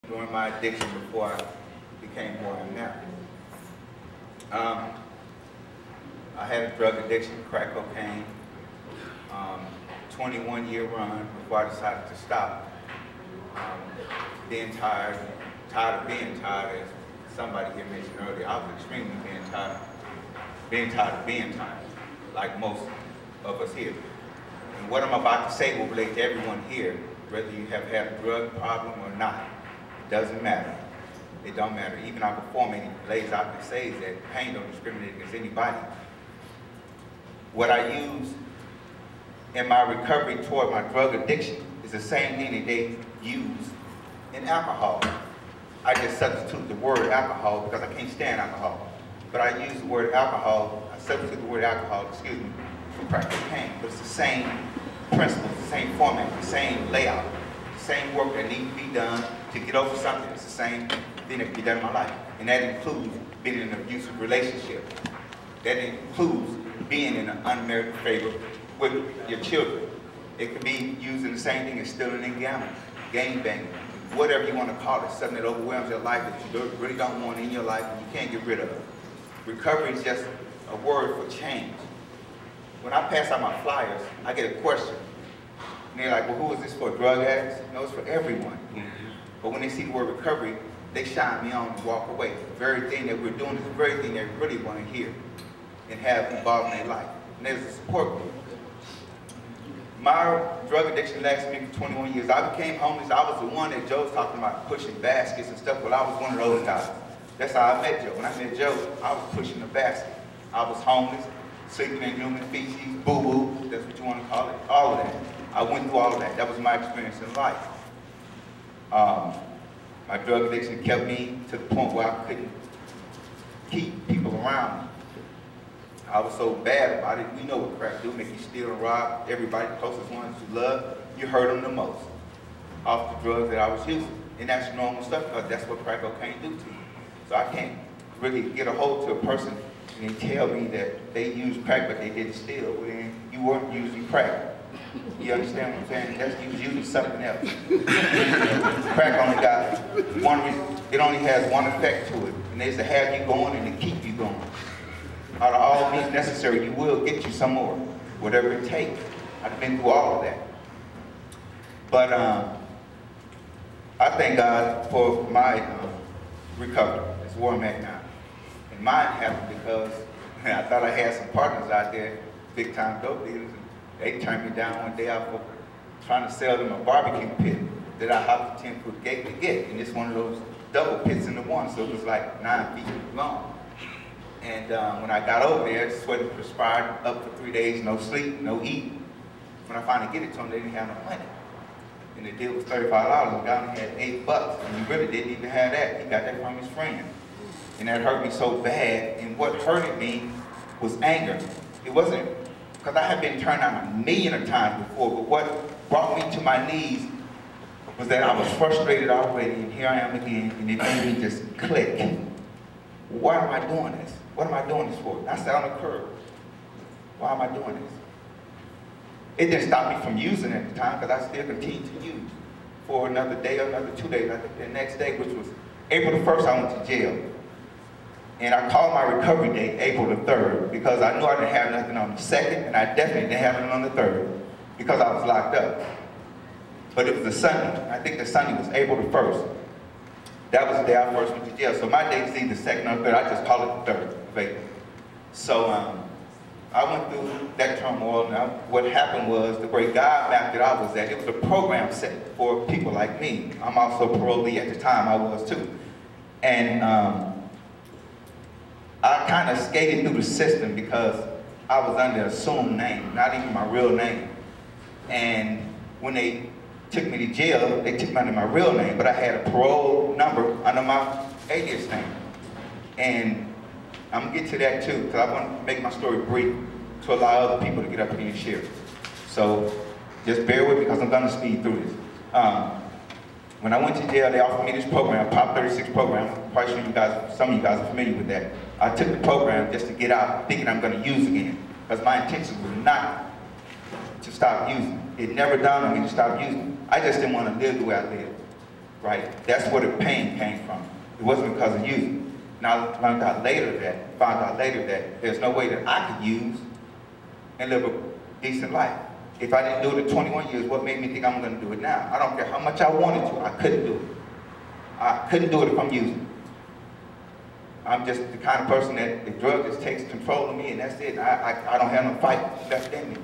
during my addiction before I became who I am now. I had a drug addiction, crack cocaine, 21-year run before I decided to stop. Being tired of being tired, as somebody here mentioned earlier. I was extremely being tired of being tired, like most of us here. And what I'm about to say will relate to everyone here, whether you have had a drug problem or not. It doesn't matter. It don't matter. Even our performing ladies out there say is that pain don't discriminate against anybody. What I use in my recovery toward my drug addiction is the same thing that they use in alcohol. I just substitute the word alcohol because I can't stand alcohol. But I use the word alcohol, I substitute the word alcohol, for crack cocaine. But it's the same principles, the same format, the same layout, the same work that needs to be done to get over something. It's the same thing that can be done in my life. And that includes being in an abusive relationship. That includes being in an unmerited favor with your children. It could be using the same thing as stealing and gambling, gang banging, whatever you want to call it, something that overwhelms your life that you really don't want in your life and you can't get rid of. Recovery is just a word for change. When I pass out my flyers, I get a question. And they're like, well, who is this for, drug addicts? No, it's for everyone. But when they see the word recovery, they shine me on and walk away. The very thing that we're doing is the very thing they really want to hear and have involved in their life. And there's a support group. My drug addiction lasted me for 21 years. I became homeless. I was the one that Joe was talking about pushing baskets and stuff. Well, I was one of those guys. That's how I met Joe. When I met Joe, I was pushing a basket. I was homeless, sleeping in human feces, boo-boo, that's what you want to call it, all of that. I went through all of that. That was my experience in life. My drug addiction kept me to the point where I couldn't keep people around me. I was so bad about it. We know what crack do, make you steal and rob everybody, the closest ones you love. You hurt them the most off the drugs that I was using. And that's normal stuff because that's what crack cocaine do to you. So I can't really get a hold to a person and they tell me that they used crack but they didn't steal. Well, then you weren't using crack. You understand what I'm saying? That's you was using something else. Crack only got one reason. It only has one effect to it. And it's to have you going and to keep you going. Out of all means necessary, you will get you some more, whatever it takes. I've been through all of that. But I thank God for my recovery. That's where I'm at now. And mine happened because I thought I had some partners out there, big time dope dealers, and they turned me down one day out for trying to sell them a barbecue pit that I hopped the 10-foot gate to get. And it's one of those double pits into one, so it was like 9 feet long. And when I got over there, sweating, perspired, up for 3 days, no sleep, no eat. When I finally get it to them, they didn't have no money. And the deal was $35. The guy only had $8, and he really didn't even have that. He got that from his friend. And that hurt me so bad. And what hurted me was anger. It wasn't, because I had been turned down 1,000,000 of times before, but what brought me to my knees was that I was frustrated already, and here I am again, and it made me just click. Why am I doing this? What am I doing this for? I sat on the curb. Why am I doing this? It didn't stop me from using it at the time because I still continued to use for another day or another 2 days. I think the next day, which was April the 1st, I went to jail. And I called my recovery date April the 3rd because I knew I didn't have nothing on the 2nd and I definitely didn't have nothing on the 3rd because I was locked up. But it was a Sunday. I think the Sunday was April the 1st. That was the day I first went to jail. So my date is either 2nd or 3rd. I just call it the 3rd of April. So I went through that turmoil. Now, what happened was the way God mapped it out was that it was a program set for people like me. I'm also a parolee at the time. I was too. And I kind of skated through the system because I was under an assumed name, not even my real name. And when they took me to jail, they took me under my real name, but I had a parole number under my alias name. And I'm gonna get to that too, because I want to make my story brief to allow other people to get up here and share. So just bear with me because I'm gonna speed through this. When I went to jail, they offered me this program, Prop 36 program. I'm quite sure you guys, some of you guys are familiar with that. I took the program just to get out, thinking I'm gonna use again, because my intentions were not to stop using. It never dawned on me to stop using. I just didn't want to live the way I lived. right? That's where the pain came from. It wasn't because of using. Now I found out later that there's no way that I could use and live a decent life. If I didn't do it at 21 years, what made me think I'm going to do it now? I don't care how much I wanted to, I couldn't do it. I couldn't do it if I'm using. I'm just the kind of person that the drug just takes control of me and that's it. I don't have no fight left in me.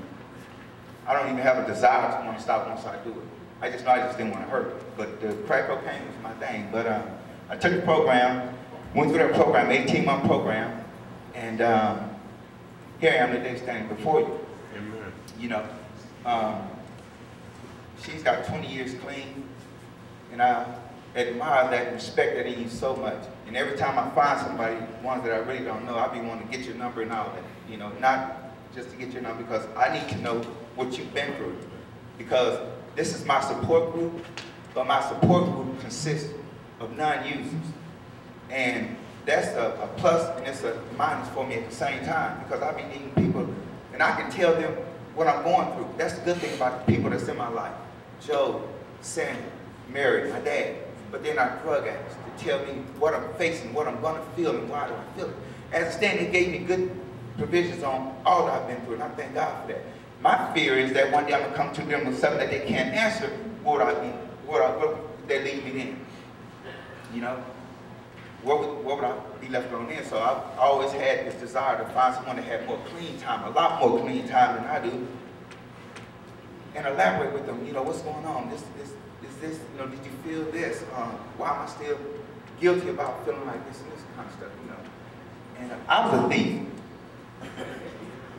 I don't even have a desire to want to stop once I do it. I just know I just didn't want to hurt. But the crack cocaine was my thing. But I took the program, went through that program, 18-month program, and here I am today standing before you. Amen. You know, she's got 20 years clean, and I admire that and respect that in you so much. And every time I find somebody, ones that I really don't know, I be wanting to get your number and all that. You know, not just to get your number, because I need to know what you've been through. Because this is my support group, but my support group consists of non-users. And that's a plus and it's a minus for me at the same time, because I be needing people, and I can tell them what I'm going through. That's the good thing about the people that's in my life. Joe, Sandy, Mary, my dad, but they're not drug addicts to tell me what I'm facing, what I'm going to feel, and why do I feel it. As it stands, they gave me good provisions on all that I've been through, and I thank God for that. My fear is that one day I'm going to come to them with something that they can't answer. What would they leave me in? You know? What would I be left on in? So I've always had this desire to find someone that had more clean time, a lot more clean time than I do, and elaborate with them, you know, what's going on? Is this, you know, did you feel this? Why am I still guilty about feeling like this and this kind of stuff, you know? And I was a thief.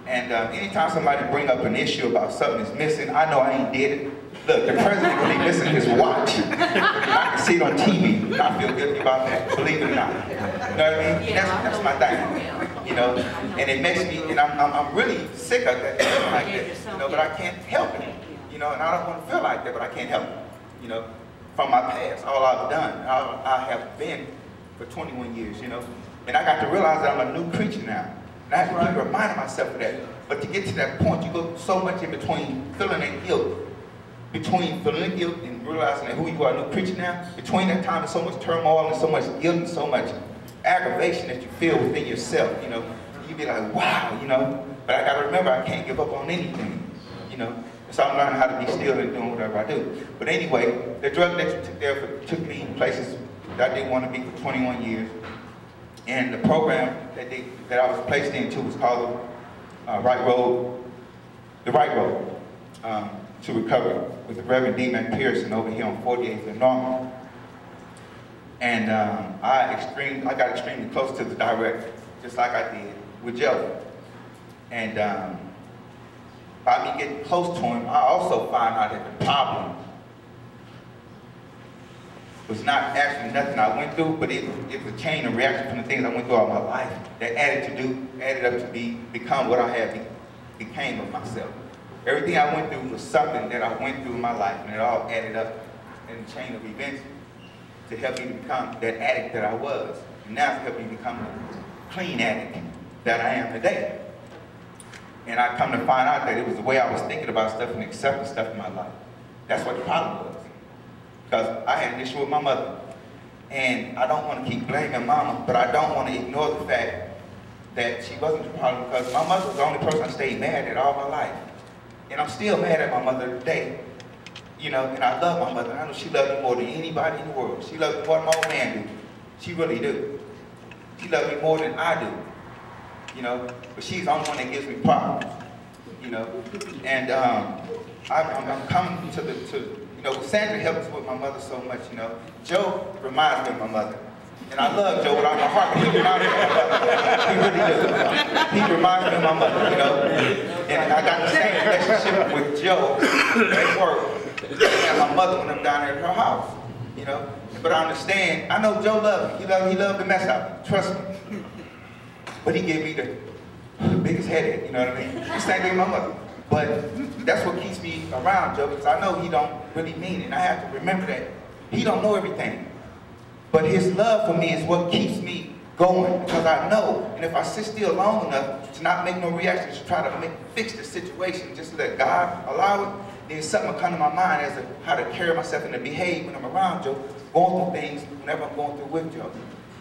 And anytime somebody bring up an issue about something that's missing, I know I ain't did it. Look, the president will be missing his watch. I can see it on TV, and I feel guilty about that, believe it or not. You know what I mean? That's my thing. You know, and it makes me, and I'm really sick of that, feeling like that. You know, but I can't help it. You know, and I don't want to feel like that, but I can't help it. You know, from my past, all I've done, I have been for 21 years. You know, and I got to realize that I'm a new creature now. And I have to keep reminding myself of that. But to get to that point, you go so much in between feeling that guilt, between feeling the guilt and realizing that who you are, a new creature now. Between that time, there's so much turmoil and so much guilt and so much aggravation that you feel within yourself. You know, you be like, wow, you know. But I gotta remember, I can't give up on anything. You know, so I'm learning how to be still and doing whatever I do. But anyway, the drug addiction took me places that I didn't want to be for 21 years. And the program that I was placed into was called The Right Road to Recovery with the Reverend D. McPherson over here on 48th and Norman. And I got extremely close to the director, just like I did with Joe. And by me getting close to him, I also found out that the problem was not actually nothing I went through, but it was a chain of reaction from the things I went through all my life that added up to become what I had became of myself. Everything I went through was something that I went through in my life, and it all added up in a chain of events to help me to become that addict that I was. And now it's helped me become the clean addict that I am today. And I come to find out that it was the way I was thinking about stuff and accepting stuff in my life. That's what the problem was. Because I had an issue with my mother. And I don't want to keep blaming mama, but I don't want to ignore the fact that she wasn't the problem, because my mother was the only person I stayed mad at all my life. And I'm still mad at my mother today. You know, and I love my mother. I know she loved me more than anybody in the world. She loved me more than my old man do. She really do. She loved me more than I do. You know, but she's the only one that gives me problems. You know, and I'm coming to you know, Sandra helps with my mother so much, you know. Joe reminds me of my mother. And I love Joe with all my heart, but he reminds me of my mother. He really does. He reminds me of my mother, you know. And I got the same relationship with Joe at work and my mother when I'm down there at her house, you know. But I understand, I know Joe loves me. He loved to mess out me, trust me. But he gave me the biggest headache, you know what I mean? The same thing with my mother. But that's what keeps me around Joe, because I know he don't really mean it. And I have to remember that he don't know everything. But his love for me is what keeps me going, because I know, and if I sit still long enough to not make no reactions, to try to fix the situation, just let God allow it, then something will come to my mind as to how to carry myself and to behave when I'm around Joe. going through things whenever I'm going through with Joe.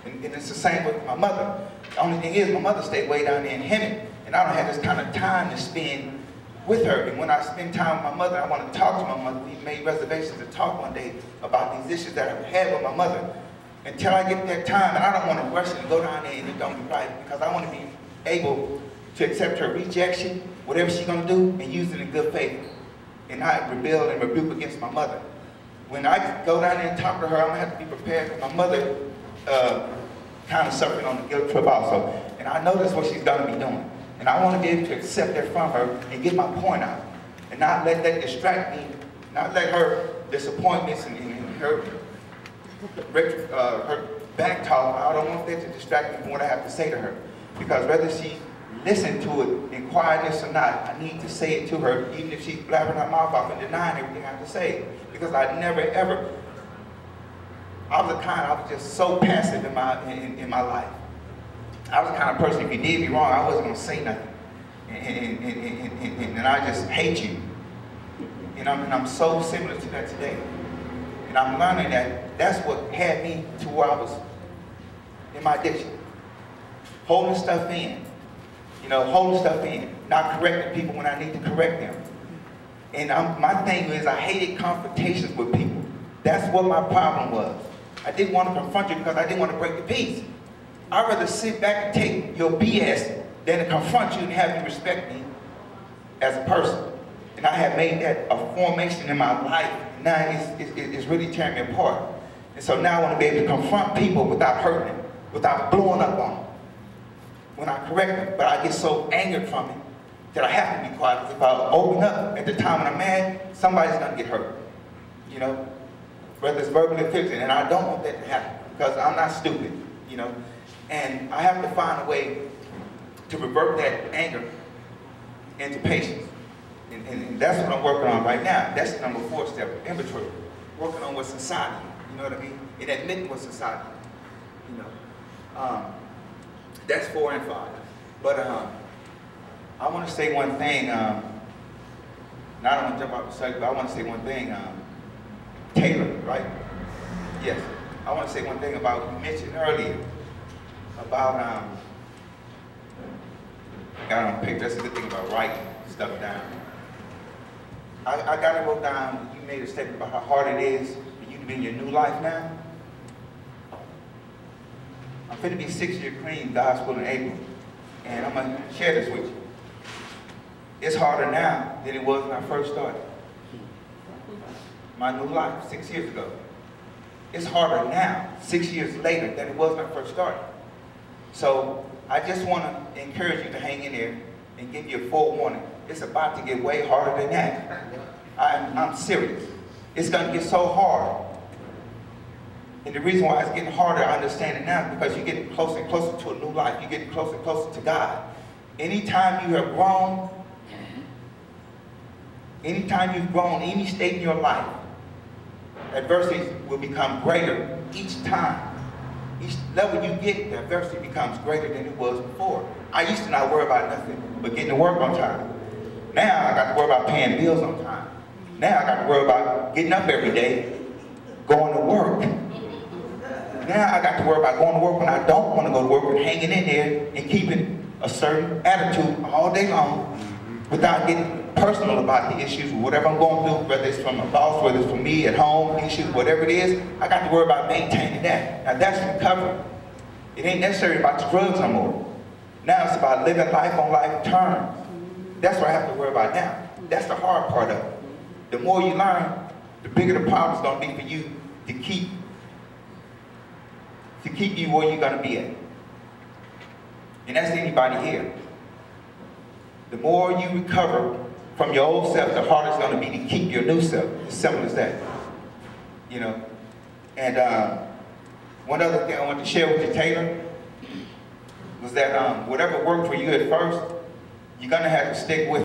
And it's the same with my mother. The only thing is, my mother stayed way down there in Hemet, and I don't have this kind of time to spend with her. And when I spend time with my mother, I want to talk to my mother. We made reservations to talk one day about these issues that I've had with my mother. Until I get that time, and I don't want to rush it and go down there and it don't be right, because I want to be able to accept her rejection, whatever she's going to do, and use it in good faith, and not rebel and rebuke against my mother. When I go down there and talk to her, I'm going to have to be prepared, because my mother kind of suffering on the guilt trip also. And I know that's what she's going to be doing. And I want to be able to accept that from her and get my point out. And not let that distract me, not let her disappointments and her back talk, I don't want that to distract me from what I have to say to her. Because whether she listens to it in quietness or not, I need to say it to her, even if she's blabbering her mouth off and denying everything I have to say. Because I never ever, I was just so passive in my life. I was the kind of person, if you did me wrong, I wasn't going to say nothing. And I just hate you. And I'm so similar to that today. And I'm learning that that's what had me to where I was in my addiction. Holding stuff in. You know, holding stuff in. Not correcting people when I need to correct them. And my thing is, I hated confrontations with people. That's what my problem was. I didn't want to confront you because I didn't want to break the peace. I'd rather sit back and take your BS than to confront you and have you respect me as a person. And I have made that a formation in my life. Now it's really tearing me apart. And so now I want to be able to confront people without hurting them, without blowing up on them. When I correct them, but I get so angered from it that I have to be quiet, because if I open up at the time when I'm mad, somebody's going to get hurt. You know, whether it's verbally or physically, and I don't want that to happen, because I'm not stupid, you know. And I have to find a way to revert that anger into patience. And that's what I'm working on right now. That's the number 4 step, inventory. Working on what's inside you, you know what I mean? And admitting what's inside you, you know. That's 4 and 5. But I want to say one thing. Now I don't want to jump off the subject, but I want to say one thing. Taylor, right? Yes. I want to say one thing about, you mentioned earlier, about, I got it on paper. That's a good thing about writing stuff down. I got it wrote down. You made a statement about how hard it is for you to be in your new life now. I'm finna be 6 years clean, God's will, in April. And I'm gonna share this with you. It's harder now than it was when I first started. My new life, 6 years ago. It's harder now, 6 years later, than it was when I first started. So I just want to encourage you to hang in there and give you a forewarning. It's about to get way harder than that. I'm serious. It's going to get so hard. And the reason why it's getting harder, I understand it now, because you're getting closer and closer to a new life. You're getting closer and closer to God. Anytime you have grown, anytime you've grown, any state in your life, adversity will become greater each time. Each level you get, the adversity becomes greater than it was before. I used to not worry about nothing but getting to work on time. Now I got to worry about paying bills on time. Now I got to worry about getting up every day, going to work. Now I got to worry about going to work when I don't want to go to work, and hanging in there and keeping a certain attitude all day long without getting personal about the issues, whatever I'm going through, whether it's from a boss, whether it's from me at home, issues, whatever it is, I got to worry about maintaining that. Now that's recovery. It ain't necessarily about the drugs no more. Now it's about living life on life terms. That's what I have to worry about now. That's the hard part of it. The more you learn, the bigger the problem's going to be for you to keep you where you're going to be at. And that's anybody here. The more you recover from your old self, the harder it's going to be to keep your new self. As simple as that. You know? And one other thing I want to share with you, Taylor, was that whatever worked for you at first, you're going to have to stick with